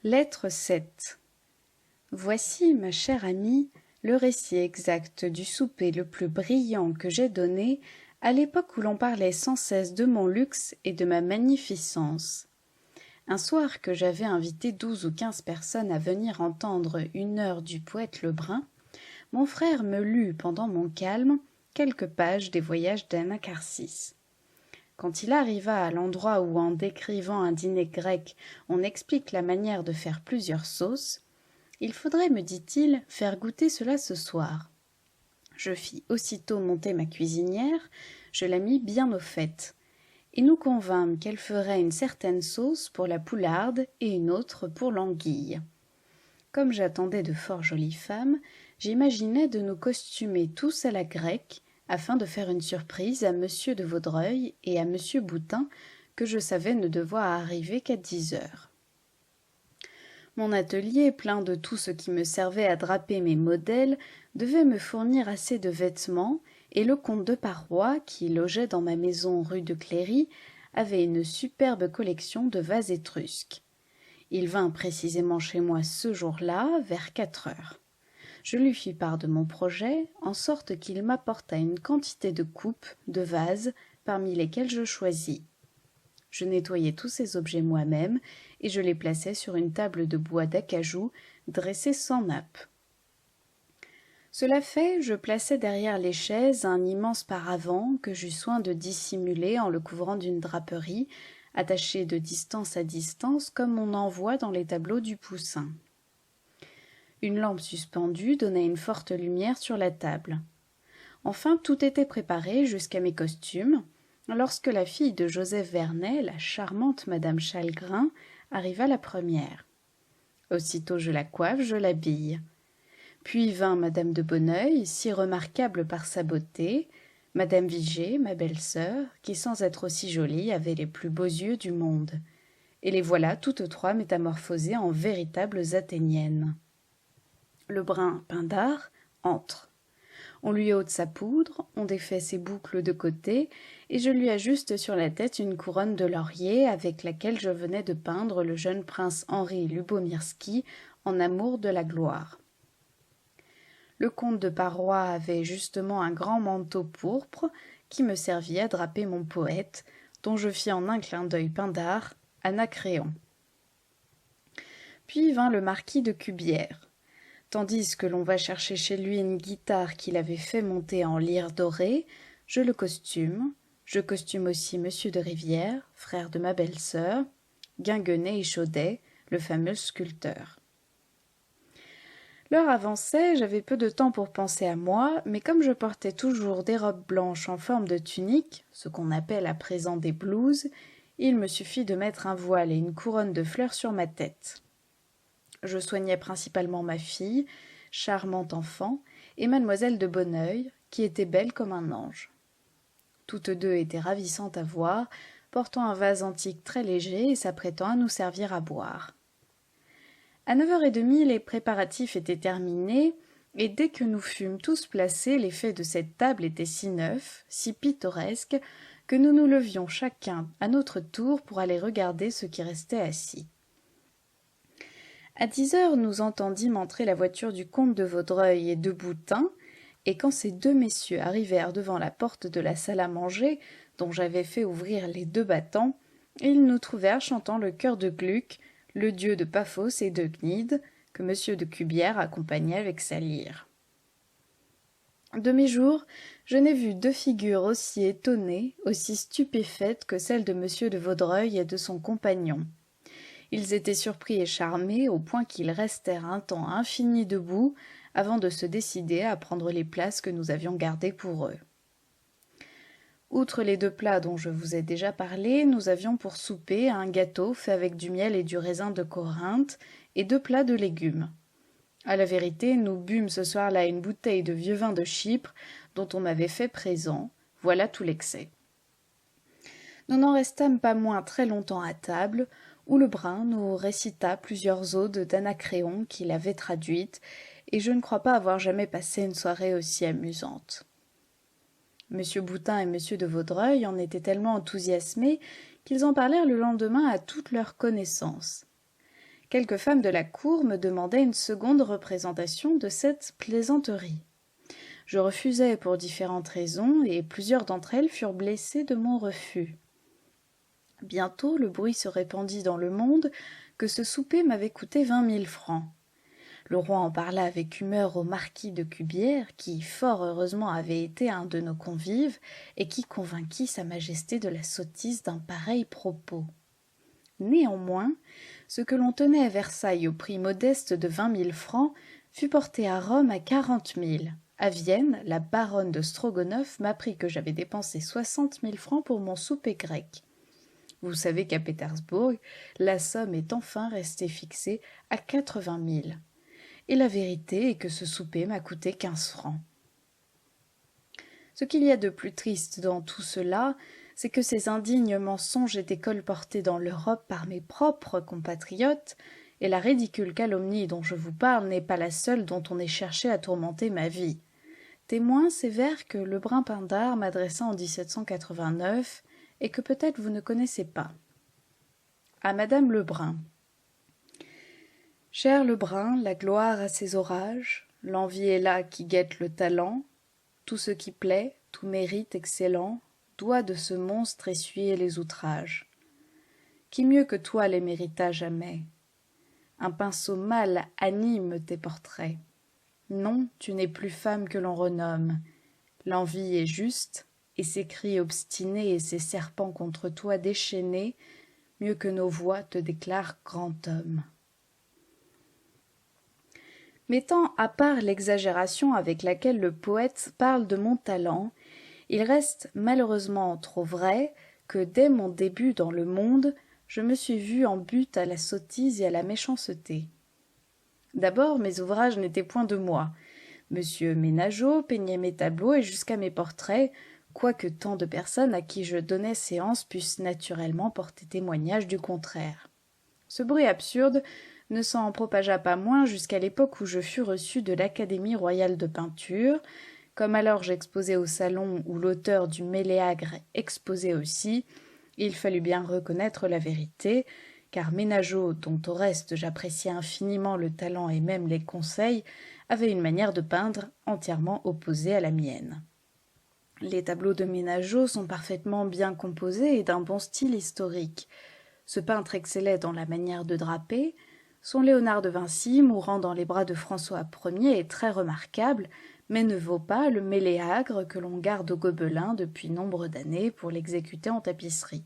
Lettre 7. Voici, ma chère amie, le récit exact du souper le plus brillant que j'ai donné à l'époque où l'on parlait sans cesse de mon luxe et de ma magnificence. Un soir que j'avais invité 12 ou 15 personnes à venir entendre une heure du poète Lebrun, mon frère me lut pendant mon calme quelques pages des voyages d'Anacharsis. Quand il arriva à l'endroit où, en décrivant un dîner grec, on explique la manière de faire plusieurs sauces, il faudrait, me dit-il, faire goûter cela ce soir. Je fis aussitôt monter ma cuisinière, je la mis bien au fait, et nous convînmes qu'elle ferait une certaine sauce pour la poularde et une autre pour l'anguille. Comme j'attendais de fort jolies femmes, j'imaginais de nous costumer tous à la grecque, afin de faire une surprise à monsieur de Vaudreuil et à monsieur Boutin, que je savais ne devoir arriver qu'à 10 heures. Mon atelier, plein de tout ce qui me servait à draper mes modèles, devait me fournir assez de vêtements, et le comte de Parois, qui logeait dans ma maison rue de Cléry, avait une superbe collection de vases étrusques. Il vint précisément chez moi ce jour-là, vers 4 heures. Je lui fis part de mon projet, en sorte qu'il m'apporta une quantité de coupes, de vases, parmi lesquels je choisis. Je nettoyai tous ces objets moi-même, et je les plaçai sur une table de bois d'acajou, dressée sans nappe. Cela fait, je plaçai derrière les chaises un immense paravent que j'eus soin de dissimuler en le couvrant d'une draperie, attachée de distance à distance comme on en voit dans les tableaux du Poussin. Une lampe suspendue donnait une forte lumière sur la table. Enfin, tout était préparé jusqu'à mes costumes, lorsque la fille de Joseph Vernet, la charmante madame Chalgrin, arriva la première. Aussitôt je la coiffe, je l'habille. Puis vint madame de Bonneuil, si remarquable par sa beauté, madame Vigée, ma belle-sœur, qui sans être aussi jolie avait les plus beaux yeux du monde. Et les voilà toutes trois métamorphosées en véritables Athéniennes. Lebrun Pindare entre. On lui ôte sa poudre, on défait ses boucles de côté, et je lui ajuste sur la tête une couronne de laurier avec laquelle je venais de peindre le jeune prince Henri Lubomirski en amour de la gloire. Le comte de Parois avait justement un grand manteau pourpre qui me servit à draper mon poète, dont je fis en un clin d'œil Pindare, Anacréon. Puis vint le marquis de Cubières. Tandis que l'on va chercher chez lui une guitare qu'il avait fait monter en lyre dorée, je costume aussi monsieur de Rivière, frère de ma belle-sœur, Guinguenet et Chaudet, le fameux sculpteur. L'heure avançait, j'avais peu de temps pour penser à moi, mais comme je portais toujours des robes blanches en forme de tunique, ce qu'on appelle à présent des blouses, il me suffit de mettre un voile et une couronne de fleurs sur ma tête. Je soignais principalement ma fille, charmante enfant, et mademoiselle de Bonneuil, qui était belle comme un ange. Toutes deux étaient ravissantes à voir, portant un vase antique très léger et s'apprêtant à nous servir à boire. À 9h30, les préparatifs étaient terminés, et dès que nous fûmes tous placés, l'effet de cette table était si neuf, si pittoresque, que nous nous levions chacun à notre tour pour aller regarder ceux qui restaient assis. À 10 heures, nous entendîmes entrer la voiture du comte de Vaudreuil et de Boutin, et quand ces deux messieurs arrivèrent devant la porte de la salle à manger, dont j'avais fait ouvrir les 2 battants, ils nous trouvèrent chantant le chœur de Gluck, le dieu de Paphos et de Cnide, que monsieur de Cubières accompagnait avec sa lyre. De mes jours, je n'ai vu 2 figures aussi étonnées, aussi stupéfaites que celle de monsieur de Vaudreuil et de son compagnon. Ils étaient surpris et charmés au point qu'ils restèrent un temps infini debout avant de se décider à prendre les places que nous avions gardées pour eux. Outre les 2 plats dont je vous ai déjà parlé, nous avions pour souper un gâteau fait avec du miel et du raisin de Corinthe et 2 plats de légumes. À la vérité, nous bûmes ce soir-là une bouteille de vieux vin de Chypre dont on m'avait fait présent. Voilà tout l'excès. Nous n'en restâmes pas moins très longtemps à table, où Lebrun nous récita plusieurs odes d'Anacréon qu'il avait traduites, et je ne crois pas avoir jamais passé une soirée aussi amusante. Monsieur Boutin et monsieur de Vaudreuil en étaient tellement enthousiasmés qu'ils en parlèrent le lendemain à toutes leurs connaissances. Quelques femmes de la cour me demandaient une seconde représentation de cette plaisanterie. Je refusai pour différentes raisons, et plusieurs d'entre elles furent blessées de mon refus. Bientôt le bruit se répandit dans le monde que ce souper m'avait coûté 20 000 francs. Le roi en parla avec humeur au marquis de Cubières, qui fort heureusement avait été un de nos convives, et qui convainquit sa majesté de la sottise d'un pareil propos. Néanmoins, ce que l'on tenait à Versailles au prix modeste de 20 000 francs fut porté à Rome à 40 000. À Vienne, la baronne de Strogonoff m'apprit que j'avais dépensé 60 000 francs pour mon souper grec. Vous savez qu'à Pétersbourg, la somme est enfin restée fixée à 80 000. Et la vérité est que ce souper m'a coûté 15 francs. Ce qu'il y a de plus triste dans tout cela, c'est que ces indignes mensonges étaient colportés dans l'Europe par mes propres compatriotes, et la ridicule calomnie dont je vous parle n'est pas la seule dont on ait cherché à tourmenter ma vie. Témoin sévère que Lebrun Pindare m'adressa en 1789 et que peut-être vous ne connaissez pas. À Madame Lebrun. Cher Lebrun, la gloire a ses orages, l'envie est là qui guette le talent, tout ce qui plaît, tout mérite excellent, doit de ce monstre essuyer les outrages. Qui mieux que toi les mérita jamais? Un pinceau mâle anime tes portraits. Non, tu n'es plus femme que l'on renomme. L'envie est juste, et ses cris obstinés et ses serpents contre toi déchaînés, mieux que nos voix te déclarent grand homme. Mettant à part l'exagération avec laquelle le poète parle de mon talent, il reste malheureusement trop vrai que dès mon début dans le monde, je me suis vue en butte à la sottise et à la méchanceté. D'abord, mes ouvrages n'étaient point de moi. Monsieur Ménageot peignait mes tableaux et jusqu'à mes portraits, quoique tant de personnes à qui je donnais séance puissent naturellement porter témoignage du contraire. Ce bruit absurde ne s'en propagea pas moins jusqu'à l'époque où je fus reçu de l'Académie royale de peinture. Comme alors j'exposais au salon où l'auteur du Méléagre exposait aussi, il fallut bien reconnaître la vérité, car Ménageot, dont au reste j'appréciais infiniment le talent et même les conseils, avait une manière de peindre entièrement opposée à la mienne. Les tableaux de Ménageot sont parfaitement bien composés et d'un bon style historique. Ce peintre excellait dans la manière de draper. Son Léonard de Vinci, mourant dans les bras de François Ier, est très remarquable, mais ne vaut pas le Méléagre que l'on garde au Gobelin depuis nombre d'années pour l'exécuter en tapisserie.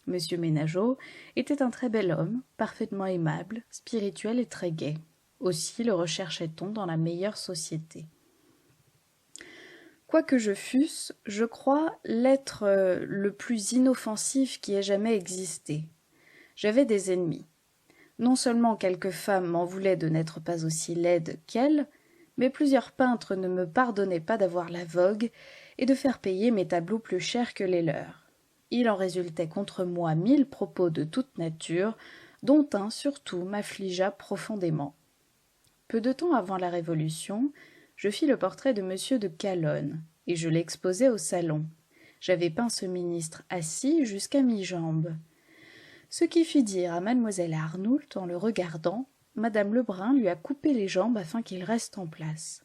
Monsieur Ménageot était un très bel homme, parfaitement aimable, spirituel et très gai. Aussi le recherchait-on dans la meilleure société. Quoique je fusse, je crois l'être le plus inoffensif qui ait jamais existé. J'avais des ennemis. Non seulement quelques femmes m'en voulaient de n'être pas aussi laide qu'elles, mais plusieurs peintres ne me pardonnaient pas d'avoir la vogue et de faire payer mes tableaux plus cher que les leurs. Il en résultait contre moi 1000 propos de toute nature, dont un surtout m'affligea profondément. Peu de temps avant la Révolution, je fis le portrait de M. de Calonne, et je l'exposai au salon. J'avais peint ce ministre assis jusqu'à mi-jambe. Ce qui fit dire à mademoiselle Arnoult, en le regardant, madame Lebrun lui a coupé les jambes afin qu'il reste en place.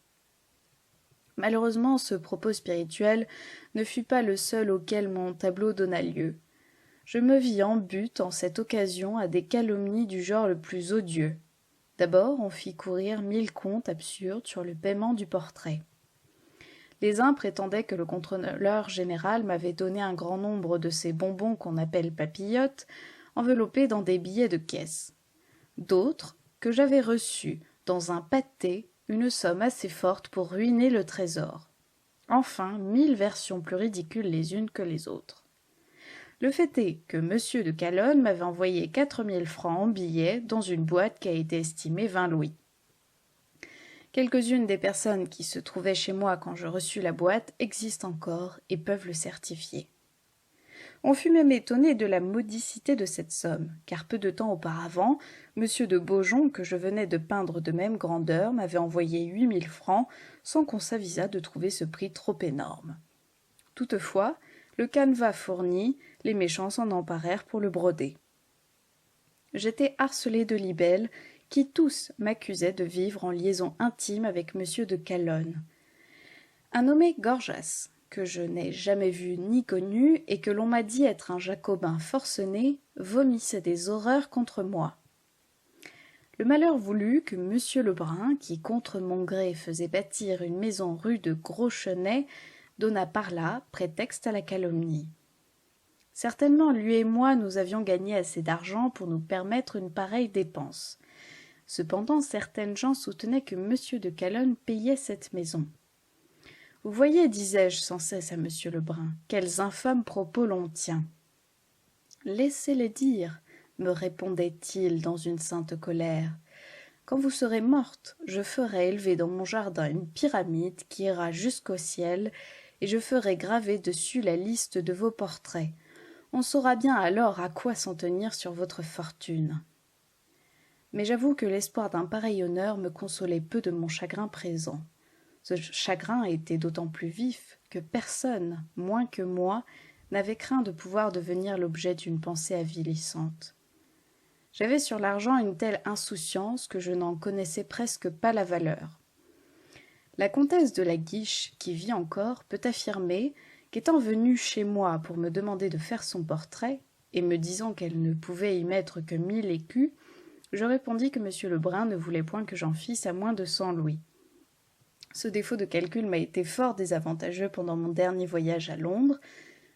Malheureusement, ce propos spirituel ne fut pas le seul auquel mon tableau donna lieu. Je me vis en butte en cette occasion à des calomnies du genre le plus odieux. D'abord, on fit courir 1000 contes absurdes sur le paiement du portrait. Les uns prétendaient que le contrôleur général m'avait donné un grand nombre de ces bonbons qu'on appelle papillotes, enveloppés dans des billets de caisse. D'autres, que j'avais reçus, dans un pâté, une somme assez forte pour ruiner le trésor. Enfin, 1000 versions plus ridicules les unes que les autres. Le fait est que M. de Calonne m'avait envoyé 4 000 francs en billets dans une boîte qui a été estimée 20 louis. Quelques-unes des personnes qui se trouvaient chez moi quand je reçus la boîte existent encore et peuvent le certifier. On fut même étonné de la modicité de cette somme, car peu de temps auparavant, M. de Beaujon, que je venais de peindre de même grandeur, m'avait envoyé 8 000 francs, sans qu'on s'avisât de trouver ce prix trop énorme. Toutefois, le canevas fourni, les méchants s'en emparèrent pour le broder. J'étais harcelée de libelles, qui tous m'accusaient de vivre en liaison intime avec M. de Calonne. Un nommé Gorgas, que je n'ai jamais vu ni connu et que l'on m'a dit être un jacobin forcené, vomissait des horreurs contre moi. Le malheur voulut que M. Lebrun, qui contre mon gré faisait bâtir une maison rue de Gros-Chenet, donna par là prétexte à la calomnie. Certainement, lui et moi, nous avions gagné assez d'argent pour nous permettre une pareille dépense. Cependant, certaines gens soutenaient que M. de Calonne payait cette maison. « Vous voyez, disais-je sans cesse à M. Lebrun, quels infâmes propos l'on tient. »« Laissez-les dire, me répondait-il dans une sainte colère. Quand vous serez morte, je ferai élever dans mon jardin une pyramide qui ira jusqu'au ciel, et je ferai graver dessus la liste de vos portraits. On saura bien alors à quoi s'en tenir sur votre fortune. » Mais j'avoue que l'espoir d'un pareil honneur me consolait peu de mon chagrin présent. Ce chagrin était d'autant plus vif que personne, moins que moi, n'avait craint de pouvoir devenir l'objet d'une pensée avilissante. J'avais sur l'argent une telle insouciance que je n'en connaissais presque pas la valeur. La comtesse de la Guiche, qui vit encore, peut affirmer qu'étant venue chez moi pour me demander de faire son portrait, et me disant qu'elle ne pouvait y mettre que 1000 écus, je répondis que M. Lebrun ne voulait point que j'en fisse à moins de 100 louis. Ce défaut de calcul m'a été fort désavantageux pendant mon dernier voyage à Londres.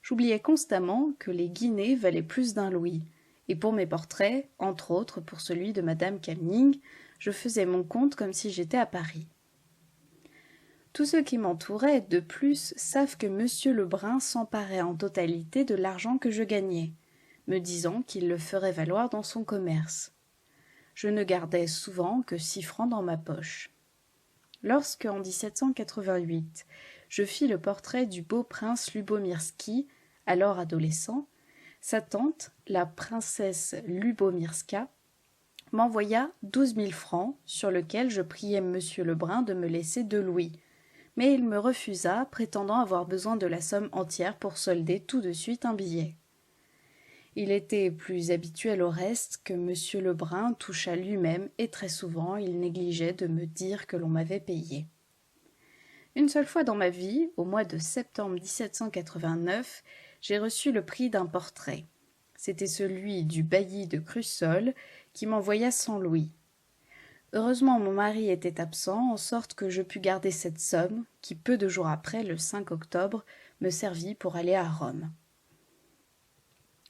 J'oubliais constamment que les guinées valaient plus d'1 louis, et pour mes portraits, entre autres pour celui de Madame Canning, je faisais mon compte comme si j'étais à Paris. Tous ceux qui m'entouraient, de plus, savent que M. Lebrun s'emparait en totalité de l'argent que je gagnais, me disant qu'il le ferait valoir dans son commerce. Je ne gardais souvent que 6 francs dans ma poche. Lorsque, en 1788, je fis le portrait du beau prince Lubomirski, alors adolescent, sa tante, la princesse Lubomirska, m'envoya 12 000 francs, sur lequel je priai M. Lebrun de me laisser 2 louis, mais il me refusa, prétendant avoir besoin de la somme entière pour solder tout de suite un billet. Il était plus habituel au reste que M. Lebrun toucha lui-même, et très souvent il négligeait de me dire que l'on m'avait payé. Une seule fois dans ma vie, au mois de septembre 1789, j'ai reçu le prix d'un portrait. C'était celui du bailli de Crussol, qui m'envoya 100 louis. Heureusement, mon mari était absent, en sorte que je pus garder cette somme, qui peu de jours après, le 5 octobre, me servit pour aller à Rome.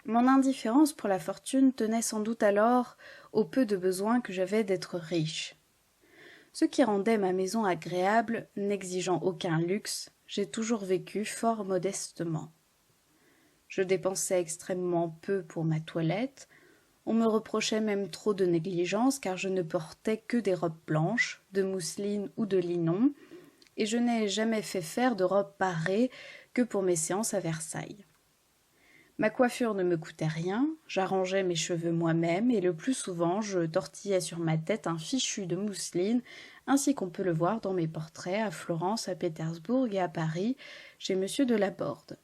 Mon indifférence pour la fortune tenait sans doute alors au peu de besoin que j'avais d'être riche. Ce qui rendait ma maison agréable, n'exigeant aucun luxe, j'ai toujours vécu fort modestement. Je dépensais extrêmement peu pour ma toilette. On me reprochait même trop de négligence, car je ne portais que des robes blanches, de mousseline ou de linon, et je n'ai jamais fait faire de robe parée que pour mes séances à Versailles. Ma coiffure ne me coûtait rien, j'arrangeais mes cheveux moi-même, et le plus souvent je tortillais sur ma tête un fichu de mousseline, ainsi qu'on peut le voir dans mes portraits à Florence, à Pétersbourg et à Paris, chez M. de Laborde.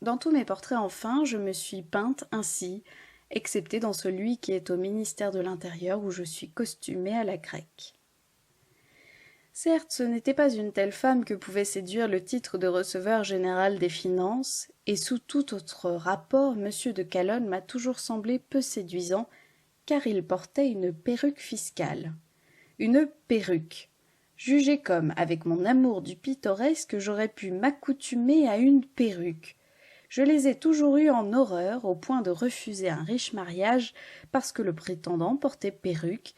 Dans tous mes portraits, enfin, je me suis peinte ainsi, excepté dans celui qui est au ministère de l'Intérieur où je suis costumée à la grecque. Certes, ce n'était pas une telle femme que pouvait séduire le titre de receveur général des finances, et sous tout autre rapport, M. de Calonne m'a toujours semblé peu séduisant, car il portait une perruque fiscale. Une perruque. Jugez comme, avec mon amour du pittoresque, j'aurais pu m'accoutumer à une perruque. Je les ai toujours eues en horreur, au point de refuser un riche mariage, parce que le prétendant portait perruque,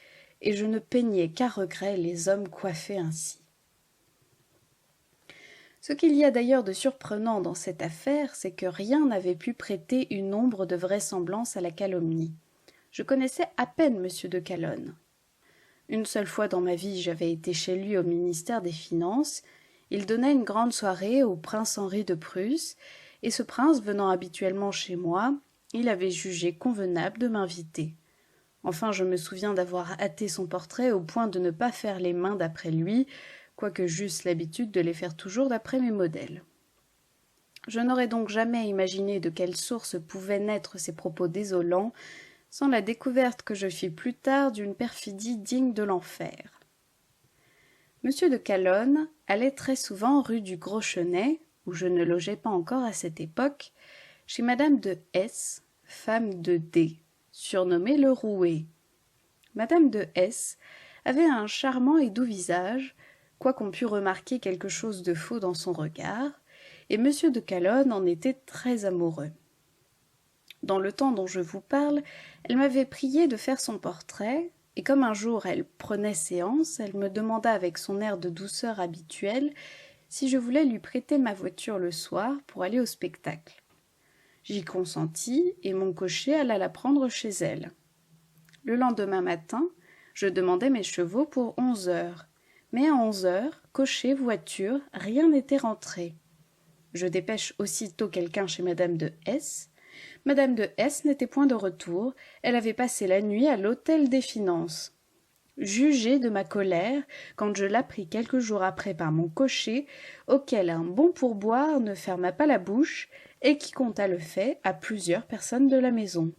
et je ne peignais qu'à regret les hommes coiffés ainsi. Ce qu'il y a d'ailleurs de surprenant dans cette affaire, c'est que rien n'avait pu prêter une ombre de vraisemblance à la calomnie. Je connaissais à peine M. de Calonne. Une seule fois dans ma vie, j'avais été chez lui au ministère des Finances. Il donnait une grande soirée au prince Henri de Prusse, et ce prince venant habituellement chez moi, il avait jugé convenable de m'inviter. Enfin, je me souviens d'avoir hâté son portrait au point de ne pas faire les mains d'après lui, quoique j'eusse l'habitude de les faire toujours d'après mes modèles. Je n'aurais donc jamais imaginé de quelle source pouvaient naître ces propos désolants, sans la découverte que je fis plus tard d'une perfidie digne de l'enfer. Monsieur de Calonne allait très souvent rue du Gros-Chenet, où je ne logeais pas encore à cette époque, chez madame de S, femme de D, surnommée le Roué. Madame de S avait un charmant et doux visage, quoiqu'on pût remarquer quelque chose de faux dans son regard, et monsieur de Calonne en était très amoureux. Dans le temps dont je vous parle, elle m'avait prié de faire son portrait, et comme un jour elle prenait séance, elle me demanda avec son air de douceur habituel si je voulais lui prêter ma voiture le soir pour aller au spectacle. J'y consentis, et mon cocher alla la prendre chez elle. Le lendemain matin, je demandai mes chevaux pour 11 heures, mais à 11 heures, cocher, voiture, rien n'était rentré. Je dépêche aussitôt quelqu'un chez madame de S. Madame de S n'était point de retour, elle avait passé la nuit à l'hôtel des Finances. Jugez de ma colère quand je l'appris quelques jours après par mon cocher, auquel un bon pourboire ne ferma pas la bouche et qui conta le fait à plusieurs personnes de la maison.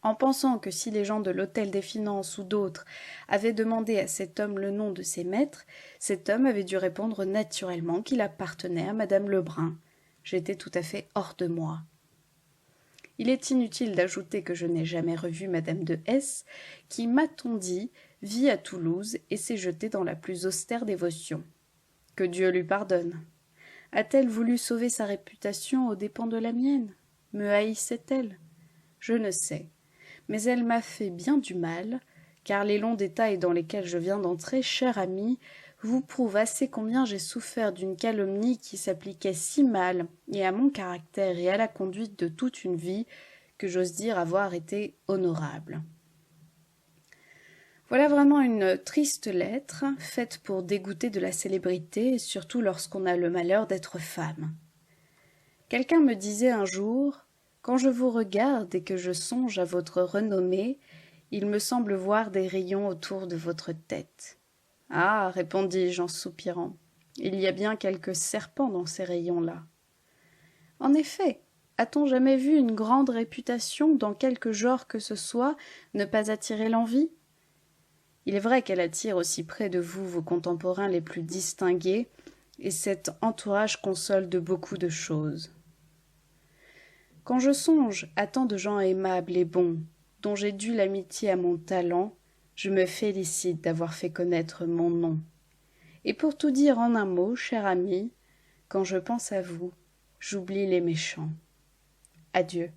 En pensant que si les gens de l'hôtel des Finances ou d'autres avaient demandé à cet homme le nom de ses maîtres, cet homme avait dû répondre naturellement qu'il appartenait à madame Lebrun. J'étais tout à fait hors de moi. Il est inutile d'ajouter que je n'ai jamais revu madame de S, qui, m'a-t-on dit, vit à Toulouse et s'est jetée dans la plus austère dévotion. Que Dieu lui pardonne. A-t-elle voulu sauver sa réputation aux dépens de la mienne? Me haïssait-elle? Je ne sais. Mais elle m'a fait bien du mal, car les longs détails dans lesquels je viens d'entrer, cher ami, vous prouvent assez combien j'ai souffert d'une calomnie qui s'appliquait si mal et à mon caractère et à la conduite de toute une vie que j'ose dire avoir été honorable. Voilà vraiment une triste lettre, faite pour dégoûter de la célébrité, surtout lorsqu'on a le malheur d'être femme. Quelqu'un me disait un jour « Quand je vous regarde et que je songe à votre renommée, il me semble voir des rayons autour de votre tête. » Ah, répondis-je en soupirant, il y a bien quelques serpents dans ces rayons-là. En effet, a-t-on jamais vu une grande réputation, dans quelque genre que ce soit, ne pas attirer l'envie? Il est vrai qu'elle attire aussi près de vous vos contemporains les plus distingués, et cet entourage console de beaucoup de choses. Quand je songe à tant de gens aimables et bons, dont j'ai dû l'amitié à mon talent, je me félicite d'avoir fait connaître mon nom. Et pour tout dire en un mot, cher ami, quand je pense à vous, j'oublie les méchants. Adieu.